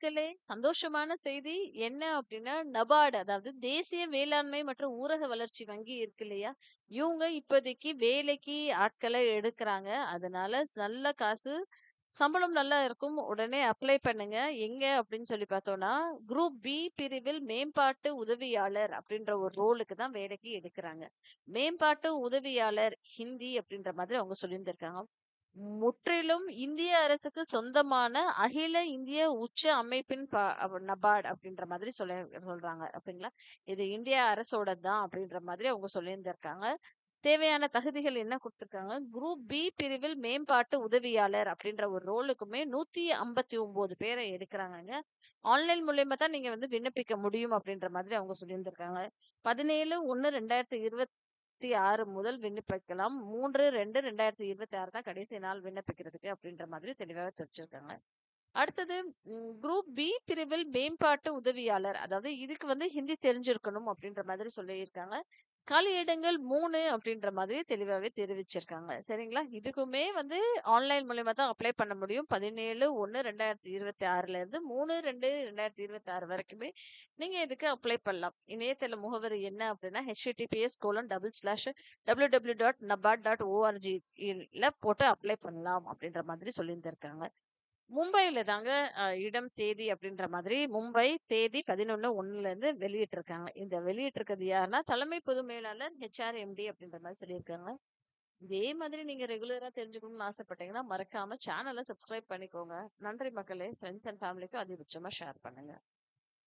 மக்களே! சந்தோஷமான செய்தி என்ன அப்டின்னா, நபார்டு அதாவது தேசிய வேளாண்மை மற்றும் ஊரக வளர்ச்சி வங்கி இருக்கு இல்லையா? இவுங்க இப்போதைக்கு வேலைக்கு ஆட்கள எடுக்குறாங்க. அதனால நல்ல காசு, சம்பளம் நல்லா இருக்கும். உடனே அப்ளை பண்ணுங்க. எங்க அப்டின்னு சொல்லி பார்த்தோம்னா, குரூப் பி பிரிவில் மேம்பாட்டு உதவியாளர் அப்டின்ற ஒரு ரோலுக்கு தான் வேலைக்கு எடுக்குறாங்க. மேம்பாட்டு உதவியாளர் ஹிந்தி அப்டின்ற மாதிரி அவங்க சொல்லியிருந்திருக்காங்க. முற்றிலும் இந்திய அரசுக்கு சொந்தமான அகில இந்திய உச்ச அமைப்பின் நபார்ட் அப்படின்ற மாதிரி சொல்றாங்க. ஓகேங்களா? இது இந்திய அரசோடது தான் அப்படின்ற மாதிரி அவங்க சொல்லியிருந்திருக்காங்க. தேவையான தகுதிகள் என்ன குடுத்துருக்காங்க? குரூப் பி பிரிவில் மேம்பாட்டு உதவியாளர் அப்படின்ற ஒரு ரோலுக்குமே 159 பேர எடுக்குறாங்கங்க. ஆன்லைன் மூலியமா தான் நீங்க வந்து விண்ணப்பிக்க முடியும் அப்படின்ற மாதிரி அவங்க சொல்லியிருந்திருக்காங்க. 17/1/2026 முதல் விண்ணப்பிக்கலாம். 3/2/2026 தான் கடைசி நாள் விண்ணப்பிக்கிறதுக்கு அப்படின்ற மாதிரி தெளிவாவே தெரிவிச்சிருக்காங்க. அடுத்தது குரூப் பி பிரிவில் மேம்பாட்டு உதவியாளர். அதாவது இதுக்கு வந்து ஹிந்தி தெரிஞ்சிருக்கணும் அப்படின்ற மாதிரி சொல்லியிருக்காங்க. காலி இடங்கள் 3 அப்படின்ற மாதிரி தெளிவாவே தெரிவிச்சிருக்காங்க. சரிங்களா? இதுக்குமே வந்து ஆன்லைன் மூலியமா தான் அப்ளை பண்ண முடியும். 17/1/2026 இருந்து 3/2/2026 வரைக்குமே நீங்க இதுக்கு அப்ளை பண்ணலாம். இணையதள முகவரி என்ன அப்படின்னா https://www.nabaad.org ல போட்டு அப்ளை பண்ணலாம் அப்படின்ற மாதிரி சொல்லியிருந்திருக்காங்க. மும்பையில தாங்க இடம், தேதி அப்படின்ற மாதிரி மும்பை தேதி 11/1லேருந்து வெளியிட்டிருக்காங்க. இந்த வெளியிட்டிருக்கிறது யாருன்னா, தலைமை பொது மேலாளர் ஹெச்ஆர்எம்டி அப்படின்ற மாரி சொல்லியிருக்காங்க. இதே மாதிரி நீங்க ரெகுலரா தெரிஞ்சுக்கணும்னு ஆசைப்பட்டீங்கன்னா, மறக்காம சேனல சப்ஸ்கிரைப் பண்ணிக்கோங்க. நன்றி மக்களே! ஃப்ரெண்ட்ஸ் அண்ட் ஃபேமிலிக்கு அதிகபட்சமா ஷேர் பண்ணுங்க.